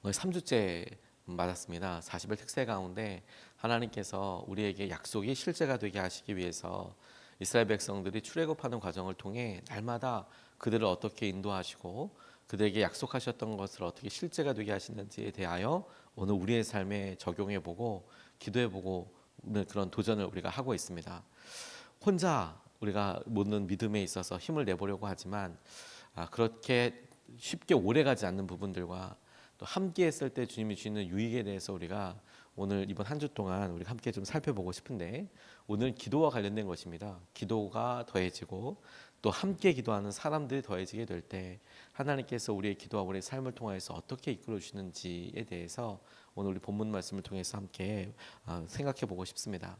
오늘 3주째 맞았습니다. 40일 특세 가운데 하나님께서 우리에게 약속이 실제가 되게 하시기 위해서 이스라엘 백성들이 출애굽하는 과정을 통해 날마다 그들을 어떻게 인도하시고 그들에게 약속하셨던 것을 어떻게 실제가 되게 하시는지에 대하여 오늘 우리의 삶에 적용해보고 기도해보고 그런 도전을 우리가 하고 있습니다. 혼자 우리가 모든 믿음에 있어서 힘을 내보려고 하지만 그렇게 쉽게 오래가지 않는 부분들과 또 함께 했을 때 주님이 주시는 유익에 대해서 우리가 오늘 이번 한 주 동안 우리가 함께 좀 살펴보고 싶은데, 오늘 기도와 관련된 것입니다. 기도가 더해지고 또 함께 기도하는 사람들이 더해지게 될 때 하나님께서 우리의 기도와 우리의 삶을 통해서 어떻게 이끌어 주시는지에 대해서 오늘 우리 본문 말씀을 통해서 함께 생각해 보고 싶습니다.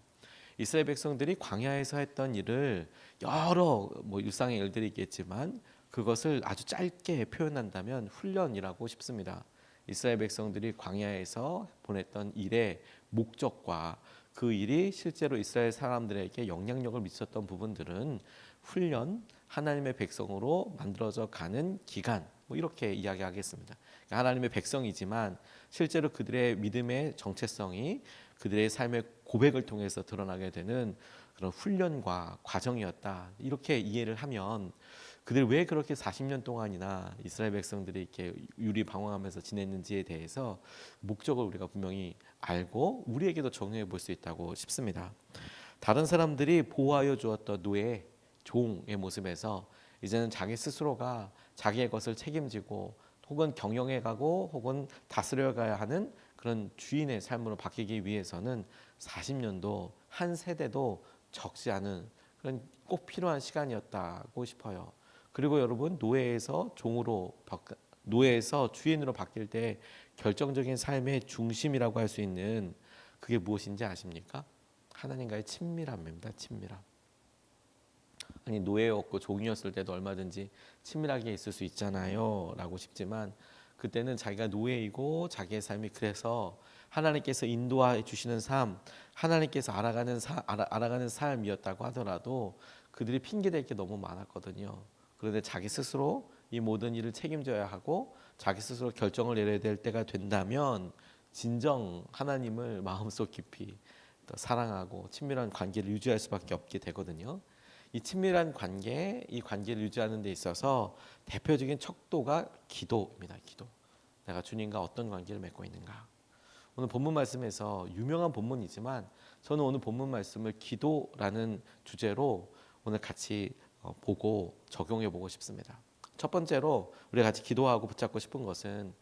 이스라엘 백성들이 광야에서 했던 일을 여러 일상의 일들이 있겠지만 그것을 아주 짧게 표현한다면 훈련이라고 싶습니다. 이스라엘 백성들이 광야에서 보냈던 일의 목적과 그 일이 실제로 이스라엘 사람들에게 영향력을 미쳤던 부분들은 훈련, 하나님의 백성으로 만들어져 가는 기간, 이렇게 이야기하겠습니다. 하나님의 백성이지만 실제로 그들의 믿음의 정체성이 그들의 삶의 고백을 통해서 드러나게 되는 그런 훈련과 과정이었다, 이렇게 이해를 하면 그들이 왜 그렇게 40년 동안이나 이스라엘 백성들이 이렇게 유리방황하면서 지냈는지에 대해서 목적을 우리가 분명히 알고 우리에게도 적용해 볼 수 있다고 싶습니다. 다른 사람들이 보호하여 주었던 노예, 종의 모습에서 이제는 자기 스스로가 자기의 것을 책임지고 혹은 경영해가고 혹은 다스려가야 하는 그런 주인의 삶으로 바뀌기 위해서는 40년도 한 세대도 적지 않은 그런 꼭 필요한 시간이었다고 싶어요. 그리고 여러분, 노예에서 주인으로 바뀔 때 결정적인 삶의 중심이라고 할 수 있는 그게 무엇인지 아십니까? 하나님과의 친밀함입니다. 친밀함. 아니, 노예였고 종이었을 때도 얼마든지 친밀하게 있을 수 있잖아요 라고 싶지만, 그때는 자기가 노예이고 자기의 삶이 그래서 하나님께서 인도해 주시는 삶, 하나님께서 알아가는 삶이었다고 하더라도 그들이 핑계댈 게 너무 많았거든요. 그런데 자기 스스로 이 모든 일을 책임져야 하고 자기 스스로 결정을 내려야 될 때가 된다면 진정 하나님을 마음속 깊이 사랑하고 친밀한 관계를 유지할 수밖에 없게 되거든요. 이 친밀한 관계, 이 관계를 유지하는 데 있어서 대표적인 척도가 기도입니다. 기도. 내가 주님과 어떤 관계를 맺고 있는가. 오늘 본문 말씀에서 유명한 본문이지만 저는 오늘 본문 말씀을 기도라는 주제로 오늘 같이 보고 적용해 보고 싶습니다. 첫 번째로 우리가 같이 기도하고 붙잡고 싶은 것은,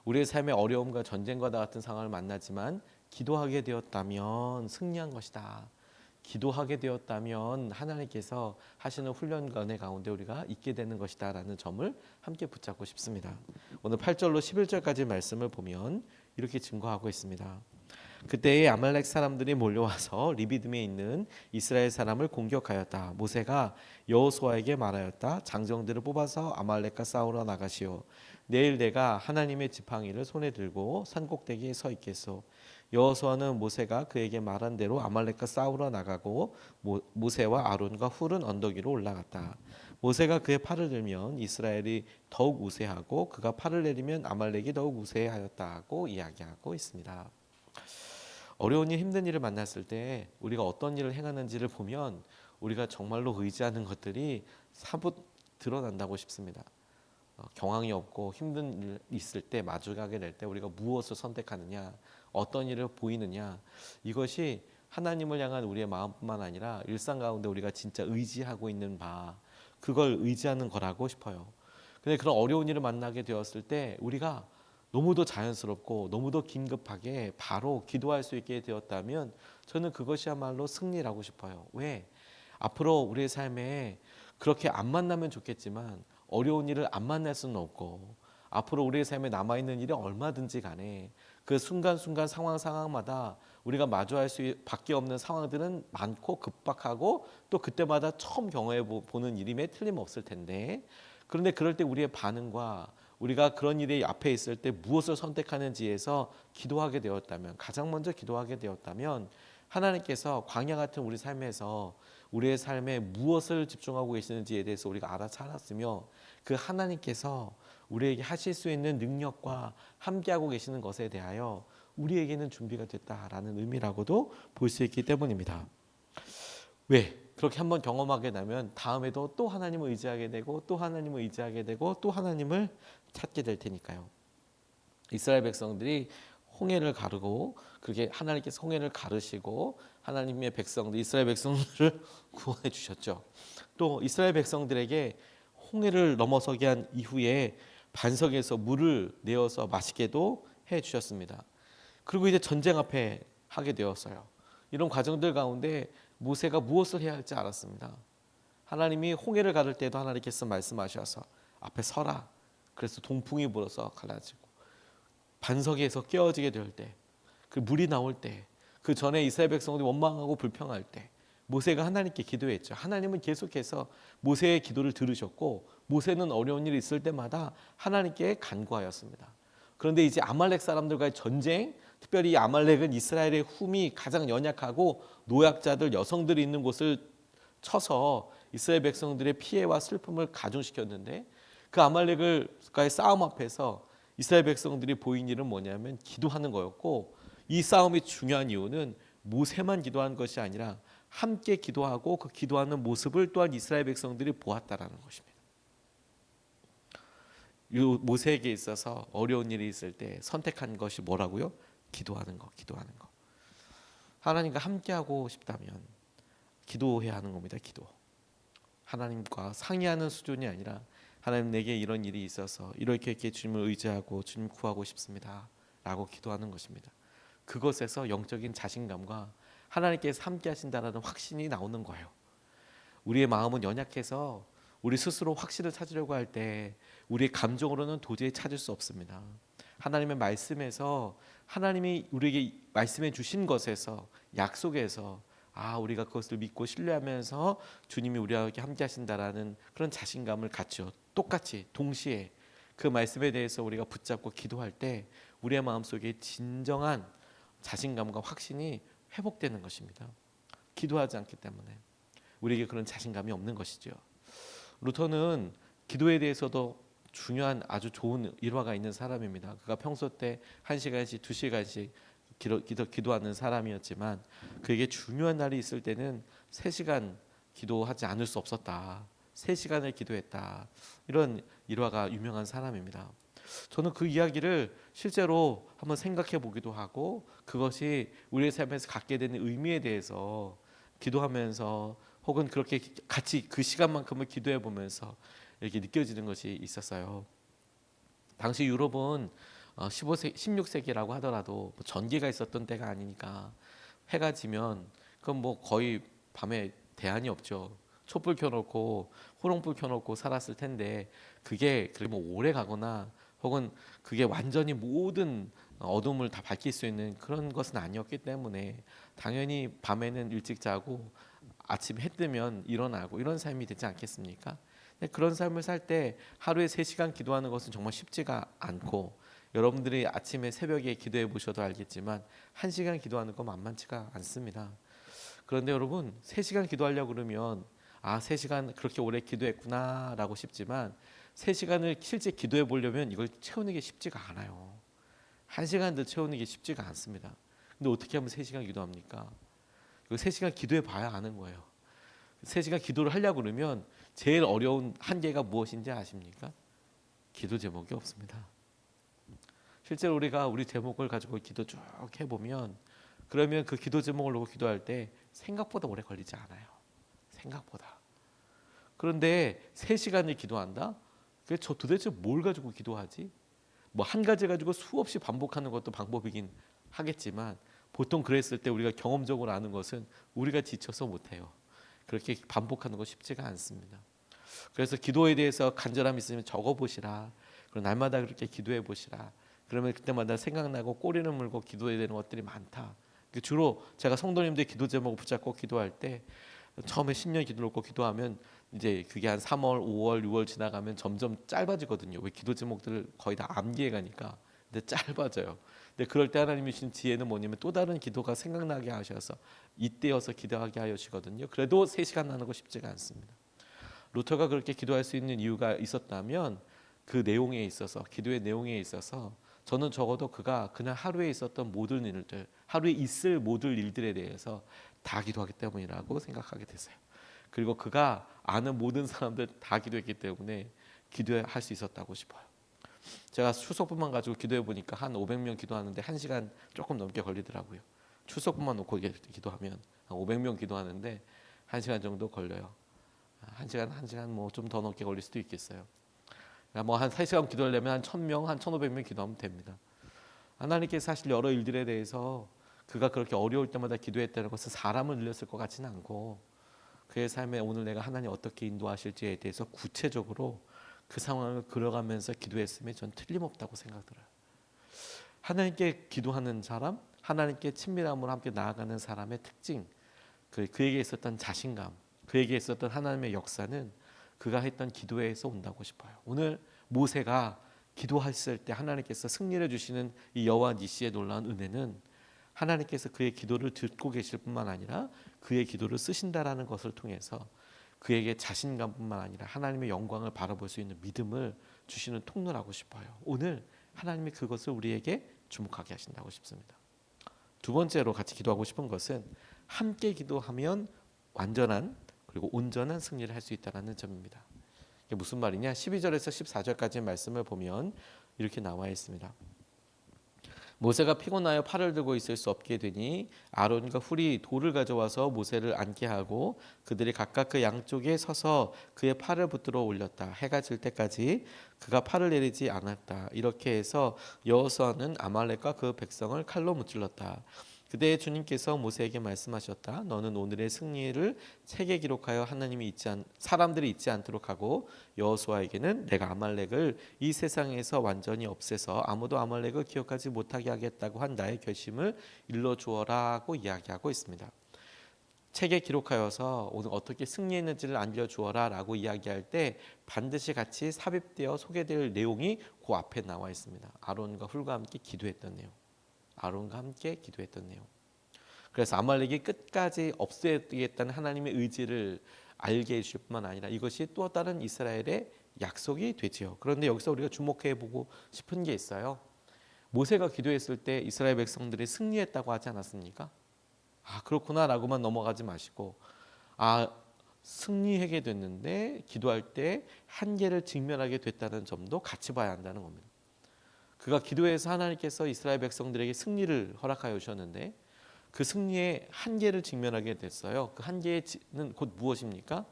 우리의 삶의 어려움과 전쟁과 같은 상황을 만나지만 기도하게 되었다면 승리한 것이다. 기도하게 되었다면 하나님께서 하시는 훈련과 은혜 가운데 우리가 있게 되는 것이다 라는 점을 함께 붙잡고 싶습니다. 오늘 8절로 11절까지 말씀을 보면 이렇게 증거하고 있습니다. 그때에 아말렉 사람들이 몰려와서 리비딤에 있는 이스라엘 사람을 공격하였다. 모세가 여호수아에게 말하였다. 장정들을 뽑아서 아말렉과 싸우러 나가시오. 내일 내가 하나님의 지팡이를 손에 들고 산꼭대기에 서 있겠소. 여호수아는 모세가 그에게 말한 대로 아말렉과 싸우러 나가고 모세와 아론과 훌은 언덕 위로 올라갔다. 모세가 그의 팔을 들면 이스라엘이 더욱 우세하고 그가 팔을 내리면 아말렉이 더욱 우세하였다고 이야기하고 있습니다. 어려운 일, 힘든 일을 만났을 때 우리가 어떤 일을 행하는지를 보면 우리가 정말로 의지하는 것들이 사뭇 드러난다고 싶습니다. 경황이 없고 힘든 일 있을 때, 마주하게 될 때 우리가 무엇을 선택하느냐, 어떤 일을 보이느냐, 이것이 하나님을 향한 우리의 마음뿐만 아니라 일상 가운데 우리가 진짜 의지하고 있는 바, 그걸 의지하는 거라고 싶어요. 근데 그런 어려운 일을 만나게 되었을 때 우리가 너무도 자연스럽고 너무도 긴급하게 바로 기도할 수 있게 되었다면 저는 그것이야말로 승리라고 싶어요. 왜? 앞으로 우리의 삶에 그렇게 안 만나면 좋겠지만 어려운 일을 안 만날 수는 없고, 앞으로 우리의 삶에 남아있는 일이 얼마든지 간에 그 순간순간 상황마다 우리가 마주할 수밖에 없는 상황들은 많고 급박하고 또 그때마다 처음 경험해 보는 일임에 틀림없을 텐데, 그런데 그럴 때 우리의 반응과 우리가 그런 일이 앞에 있을 때 무엇을 선택하는지에서 기도하게 되었다면, 가장 먼저 기도하게 되었다면 하나님께서 광야 같은 우리 삶에서 우리의 삶에 무엇을 집중하고 계시는지에 대해서 우리가 알아차렸으며 그 하나님께서 우리에게 하실 수 있는 능력과 함께하고 계시는 것에 대하여 우리에게는 준비가 됐다라는 의미라고도 볼 수 있기 때문입니다. 왜? 그렇게 한번 경험하게 되면 다음에도 또 하나님을 의지하게 되고 또 하나님을 의지하게 되고 또 하나님을 찾게 될 테니까요. 이스라엘 백성들이 홍해를 가르고 그렇게 하나님께서 홍해를 가르시고 하나님의 백성들 이스라엘 백성들을 구원해 주셨죠. 또 이스라엘 백성들에게 홍해를 넘어서게 한 이후에 반석에서 물을 내어서 마시게도 해 주셨습니다. 그리고 이제 전쟁 앞에 하게 되었어요. 이런 과정들 가운데 모세가 무엇을 해야 할지 알았습니다. 하나님이 홍해를 가를 때도 하나님께서 말씀하셔서 앞에 서라. 그래서 동풍이 불어서 갈라지고 반석에서 깨어지게 될 때, 그 물이 나올 때, 그 전에 이스라엘 백성들이 원망하고 불평할 때 모세가 하나님께 기도했죠. 하나님은 계속해서 모세의 기도를 들으셨고 모세는 어려운 일이 있을 때마다 하나님께 간구하였습니다. 그런데 이제 아말렉 사람들과의 전쟁, 특별히 이 아말렉은 이스라엘의 훔이 가장 연약하고 노약자들, 여성들이 있는 곳을 쳐서 이스라엘 백성들의 피해와 슬픔을 가중시켰는데 그 아말렉과의 싸움 앞에서 이스라엘 백성들이 보인 일은 뭐냐면 기도하는 거였고 이 싸움이 중요한 이유는 모세만 기도한 것이 아니라 함께 기도하고 그 기도하는 모습을 또한 이스라엘 백성들이 보았다라는 것입니다. 이 모세에게 있어서 어려운 일이 있을 때 선택한 것이 뭐라고요? 기도하는 거, 기도하는 거. 하나님과 함께하고 싶다면 기도해야 하는 겁니다. 기도. 하나님과 상의하는 수준이 아니라 하나님 내게 이런 일이 있어서 이렇게 주님을 의지하고 주님 구하고 싶습니다 라고 기도하는 것입니다. 그것에서 영적인 자신감과 하나님께서 함께 하신다라는 확신이 나오는 거예요. 우리의 마음은 연약해서 우리 스스로 확신을 찾으려고 할 때 우리의 감정으로는 도저히 찾을 수 없습니다. 하나님의 말씀에서 하나님이 우리에게 말씀해 주신 것에서 약속에서 우리가 그것을 믿고 신뢰하면서 주님이 우리와 함께 하신다라는 그런 자신감을 갖죠. 똑같이 동시에 그 말씀에 대해서 우리가 붙잡고 기도할 때 우리의 마음속에 진정한 자신감과 확신이 회복되는 것입니다. 기도하지 않기 때문에 우리에게 그런 자신감이 없는 것이죠. 루터는 기도에 대해서도 중요한 아주 좋은 일화가 있는 사람입니다. 그가 평소 때 1시간씩 2시간씩 기도하는 사람이었지만 그에게 중요한 날이 있을 때는 3시간 기도하지 않을 수 없었다. 3시간을 기도했다. 이런 일화가 유명한 사람입니다. 저는 그 이야기를 실제로 한번 생각해 보기도 하고 그것이 우리의 삶에서 갖게 되는 의미에 대해서 기도하면서 혹은 그렇게 같이 그 시간만큼을 기도해 보면서 이렇게 느껴지는 것이 있었어요. 당시 유럽은 16세기라고 하더라도 전기가 있었던 때가 아니니까 해가 지면 그건 뭐 거의 밤에 대안이 없죠. 촛불 켜놓고 호롱불 켜놓고 살았을 텐데 그게 뭐 오래 가거나 혹은 그게 완전히 모든 어둠을 다 밝힐 수 있는 그런 것은 아니었기 때문에 당연히 밤에는 일찍 자고 아침 해 뜨면 일어나고 이런 삶이 되지 않겠습니까? 근데 그런 삶을 살 때 하루에 3시간 기도하는 것은 정말 쉽지가 않고 여러분들이 아침에 새벽에 기도해 보셔도 알겠지만 1시간 기도하는 건 만만치가 않습니다. 그런데 여러분 3시간 기도하려고 그러면 3시간 그렇게 오래 기도했구나 라고 싶지만 3시간을 실제 기도해 보려면 이걸 채우는 게 쉽지가 않아요. 1시간도 채우는 게 쉽지가 않습니다. 근데 어떻게 하면 3시간 기도합니까? 이거 3시간 기도해 봐야 아는 거예요. 3시간 기도를 하려고 그러면 제일 어려운 한계가 무엇인지 아십니까? 기도 제목이 없습니다. 실제로 우리가 우리 제목을 가지고 기도 쭉 해보면 그러면 그 기도 제목을 놓고 기도할 때 생각보다 오래 걸리지 않아요. 생각보다. 그런데 3시간을 기도한다? 그게 저 도대체 뭘 가지고 기도하지? 뭐 한 가지 가지고 수없이 반복하는 것도 방법이긴 하겠지만 보통 그랬을 때 우리가 경험적으로 아는 것은 우리가 지쳐서 못해요. 그렇게 반복하는 거 쉽지가 않습니다. 그래서 기도에 대해서 간절함이 있으면 적어보시라. 그리고 날마다 그렇게 기도해 보시라. 그러면 그때마다 생각나고 꼬리를 물고 기도해야 되는 것들이 많다. 주로 제가 성도님들 기도 제목을 붙잡고 기도할 때 처음에 10년 기도 놓고 기도하면 이제 그게 한 3월, 5월, 6월 지나가면 점점 짧아지거든요. 왜 기도 제목들을 거의 다 암기해 가니까. 근데 짧아져요. 근데 그럴 때 하나님이 주신 지혜는 뭐냐면 또 다른 기도가 생각나게 하셔서 이때여서 기도하게 하시거든요. 그래도 3시간 나는 거 쉽지가 않습니다. 루터가 그렇게 기도할 수 있는 이유가 있었다면 그 내용에 있어서, 기도의 내용에 있어서 저는 적어도 그가 그날 하루에 있었던 모든 일들, 하루에 있을 모든 일들에 대해서 다 기도하기 때문이라고 생각하게 됐어요. 그리고 그가 아는 모든 사람들 다 기도했기 때문에 기도할 수 있었다고 싶어요. 제가 추석분만 가지고 기도해 보니까 한 500명 기도하는데 1시간 조금 넘게 걸리더라고요. 추석분만 놓고 기도하면 한 500명 기도하는데 1시간 정도 걸려요. 1시간 뭐 좀 더 넘게 걸릴 수도 있겠어요. 뭐 한 3시간 기도하려면 한 1000명, 한 1500명 기도하면 됩니다. 하나님께서 사실 여러 일들에 대해서 그가 그렇게 어려울 때마다 기도했다는 것은 사람을 늘렸을 것 같지는 않고, 그의 삶에 오늘 내가 하나님 어떻게 인도하실지에 대해서 구체적으로 그 상황을 그려가면서 기도했음에 전 틀림없다고 생각들어요. 하나님께 기도하는 사람, 하나님께 친밀함으로 함께 나아가는 사람의 특징, 그에게 있었던 자신감, 그에게 있었던 하나님의 역사는 그가 했던 기도에서 온다고 싶어요. 오늘 모세가 기도했을 때 하나님께서 승리를 주시는 이 여호와 니시의 놀라운 은혜는 하나님께서 그의 기도를 듣고 계실 뿐만 아니라 그의 기도를 쓰신다라는 것을 통해서 그에게 자신감뿐만 아니라 하나님의 영광을 바라볼 수 있는 믿음을 주시는 통로라고 싶어요. 오늘 하나님이 그것을 우리에게 주목하게 하신다고 싶습니다. 두 번째로 같이 기도하고 싶은 것은 함께 기도하면 완전한 그리고 온전한 승리를 할 수 있다는 점입니다. 이게 무슨 말이냐? 12절에서 14절까지의 말씀을 보면 이렇게 나와 있습니다. 모세가 피곤하여 팔을 들고 있을 수 없게 되니 아론과 훌이 돌을 가져와서 모세를 앉게 하고 그들이 각각 그 양쪽에 서서 그의 팔을 붙들어 올렸다. 해가 질 때까지 그가 팔을 내리지 않았다. 이렇게 해서 여호수아는 아말렉과 그 백성을 칼로 무찔렀다. 그때 주님께서 모세에게 말씀하셨다. 너는 오늘의 승리를 책에 기록하여 사람들이 잊지 않도록 하고 여호수아에게는 내가 아말렉을 이 세상에서 완전히 없애서 아무도 아말렉을 기억하지 못하게 하겠다고 한 나의 결심을 일러주어라고 이야기하고 있습니다. 책에 기록하여서 오늘 어떻게 승리했는지를 알려주어라라고 이야기할 때 반드시 같이 삽입되어 소개될 내용이 그 앞에 나와 있습니다. 아론과 훌과 함께 기도했던 내용. 아론과 함께 기도했던 내용. 그래서 아말렉이 끝까지 없애겠다는 하나님의 의지를 알게 해주실 뿐만 아니라 이것이 또 다른 이스라엘의 약속이 되지요. 그런데 여기서 우리가 주목해 보고 싶은 게 있어요. 모세가 기도했을 때 이스라엘 백성들이 승리했다고 하지 않았습니까? 그렇구나 라고만 넘어가지 마시고 승리하게 됐는데 기도할 때 한계를 직면하게 됐다는 점도 같이 봐야 한다는 겁니다. 그가 기도해서 하나님께서 이스라엘 백성들에게 승리를 허락하여 주셨는데 그 승리의 한계를 직면하게 됐어요. 그 한계는 곧 무엇입니까?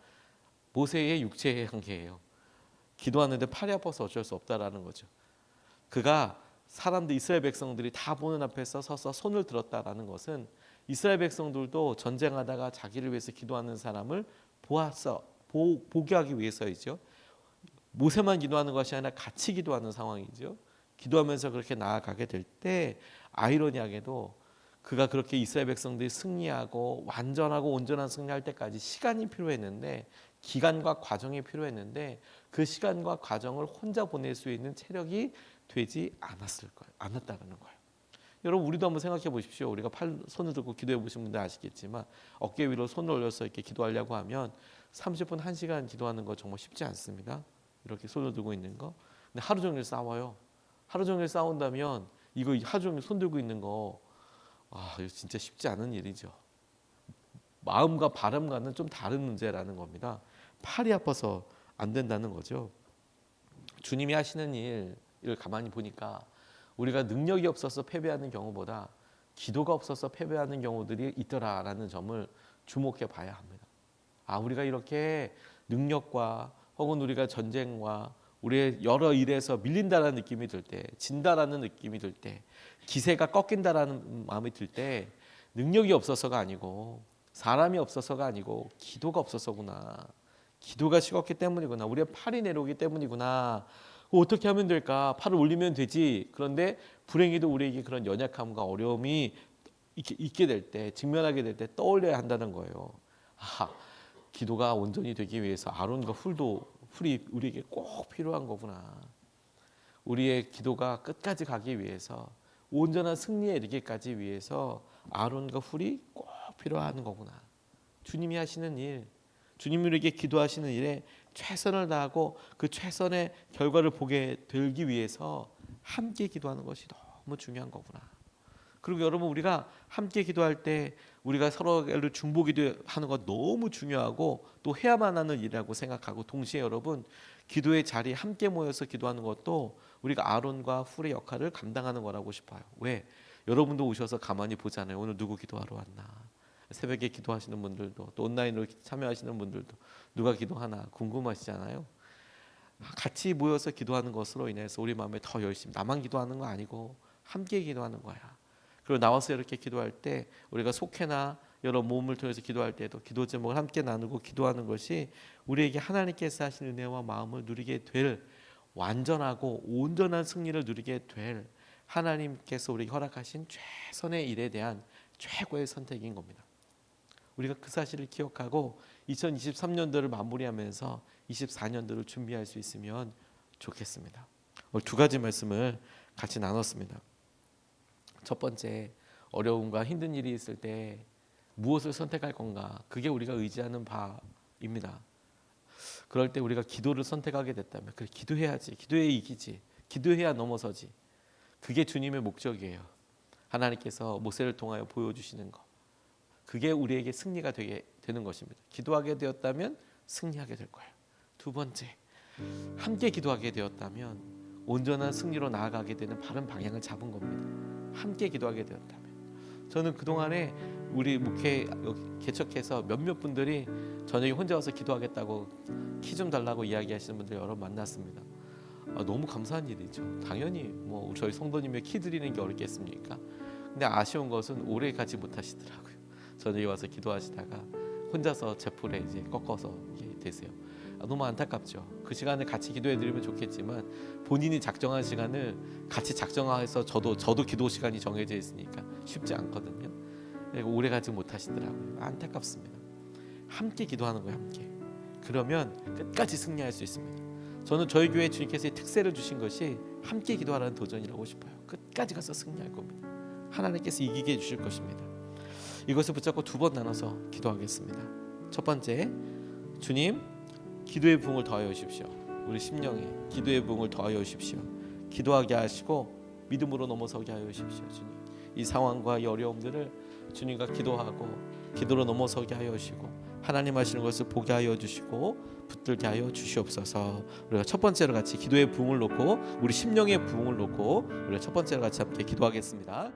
모세의 육체의 한계예요. 기도하는데 팔이 아파서 어쩔 수 없다라는 거죠. 그가 이스라엘 백성들이 다 보는 앞에서 서서 손을 들었다라는 것은 이스라엘 백성들도 전쟁하다가 자기를 위해서 기도하는 사람을 보게 하기 위해서이죠. 모세만 기도하는 것이 아니라 같이 기도하는 상황이죠. 기도하면서 그렇게 나아가게 될 때 아이러니하게도 그가 그렇게 이스라엘 백성들이 승리하고 완전하고 온전한 승리할 때까지 시간이 필요했는데 기간과 과정이 필요했는데 그 시간과 과정을 혼자 보낼 수 있는 체력이 되지 않았다는 거예요. 여러분 우리도 한번 생각해 보십시오. 우리가 손을 들고 기도해 보신 분들 아시겠지만 어깨 위로 손을 올려서 이렇게 기도하려고 하면 30분 1시간 기도하는 거 정말 쉽지 않습니다. 이렇게 손을 들고 있는 거. 근데 하루 종일 싸워요. 하루 종일 싸운다면 이거 하루 종일 손 들고 있는 거 이거 진짜 쉽지 않은 일이죠. 마음과 바람과는 좀 다른 문제라는 겁니다. 팔이 아파서 안 된다는 거죠. 주님이 하시는 일을 가만히 보니까 우리가 능력이 없어서 패배하는 경우보다 기도가 없어서 패배하는 경우들이 있더라라는 점을 주목해 봐야 합니다. 우리가 이렇게 능력과 혹은 우리가 전쟁과 우리의 여러 일에서 밀린다라는 느낌이 들 때, 진다라는 느낌이 들 때, 기세가 꺾인다라는 마음이 들 때 능력이 없어서가 아니고 사람이 없어서가 아니고 기도가 없어서구나. 기도가 식었기 때문이구나. 우리의 팔이 내려오기 때문이구나. 어떻게 하면 될까? 팔을 올리면 되지. 그런데 불행히도 우리에게 그런 연약함과 어려움이 있게 될 때, 직면하게 될 때 떠올려야 한다는 거예요. 기도가 온전히 되기 위해서 아론과 훌이 우리에게 꼭 필요한 거구나. 우리의 기도가 끝까지 가기 위해서 온전한 승리에 이르기까지 위해서 아론과 훌이 꼭 필요한 거구나. 주님이 하시는 일, 주님이 우리에게 기도하시는 일에 최선을 다하고 그 최선의 결과를 보게 되기 위해서 함께 기도하는 것이 너무 중요한 거구나. 그리고 여러분, 우리가 함께 기도할 때 우리가 서로를 중보기도하는 거 너무 중요하고 또 해야만 하는 일이라고 생각하고, 동시에 여러분, 기도의 자리에 함께 모여서 기도하는 것도 우리가 아론과 훌의 역할을 감당하는 거라고 싶어요. 왜? 여러분도 오셔서 가만히 보잖아요. 오늘 누구 기도하러 왔나. 새벽에 기도하시는 분들도, 또 온라인으로 참여하시는 분들도 누가 기도하나 궁금하시잖아요. 같이 모여서 기도하는 것으로 인해서 우리 마음에 더 열심히, 나만 기도하는 거 아니고 함께 기도하는 거야. 그리고 나와서 이렇게 기도할 때 우리가 속회나 여러 모임을 통해서 기도할 때도 기도 제목을 함께 나누고 기도하는 것이 우리에게 하나님께서 하신 은혜와 마음을 누리게 될, 완전하고 온전한 승리를 누리게 될 하나님께서 우리에게 허락하신 최선의 일에 대한 최고의 선택인 겁니다. 우리가 그 사실을 기억하고 2023년도를 마무리하면서 24년도를 준비할 수 있으면 좋겠습니다. 오늘 두 가지 말씀을 같이 나눴습니다. 첫 번째, 어려움과 힘든 일이 있을 때 무엇을 선택할 건가? 그게 우리가 의지하는 바입니다. 그럴 때 우리가 기도를 선택하게 됐다면, 그래, 기도해야지, 기도해 이기지, 기도해야 넘어서지. 그게 주님의 목적이에요. 하나님께서 모세를 통하여 보여주시는 것, 그게 우리에게 승리가 되는 것입니다. 기도하게 되었다면 승리하게 될 거예요. 두 번째, 함께 기도하게 되었다면 온전한 승리로 나아가게 되는 바른 방향을 잡은 겁니다. 함께 기도하게 되었다면. 저는 그동안에 우리 목회 개척해서 몇몇 분들이 저녁에 혼자 와서 기도하겠다고 키 좀 달라고 이야기하시는 분들 여러 만났습니다. 너무 감사한 일이죠. 당연히 뭐 저희 성도님의 키 드리는 게 어렵겠습니까? 근데 아쉬운 것은 오래 가지 못하시더라고요. 저녁에 와서 기도하시다가 혼자서 제풀에 이제 꺾어서 이게 되세요. 너무 안타깝죠. 그 시간에 같이 기도해 드리면 좋겠지만 본인이 작정한 시간을 같이 작정해서 저도 기도 시간이 정해져 있으니까 쉽지 않거든요. 오래 가지 못하시더라고요. 안타깝습니다. 함께 기도하는 거예요. 함께. 그러면 끝까지 승리할 수 있습니다. 저는 저희 교회 주님께서 특세를 주신 것이 함께 기도하라는 도전이라고 싶어요. 끝까지 가서 승리할 겁니다. 하나님께서 이기게 해주실 것입니다. 이것을 붙잡고 두 번 나눠서 기도하겠습니다. 첫 번째, 주님, 기도의 부흥을 더하여 주십시오. 우리 심령에 기도의 부흥을 더하여 주십시오. 기도하게 하시고 믿음으로 넘어서게 하여 주십시오. 주님, 이 상황과 이 어려움들을 주님과 기도하고 기도로 넘어서게 하여 주시고 하나님 하시는 것을 보게 하여 주시고 붙들게 하여 주시옵소서. 우리가 첫 번째로 같이 기도의 부흥을 놓고, 우리 심령의 부흥을 놓고 우리가 첫 번째로 같이 함께 기도하겠습니다.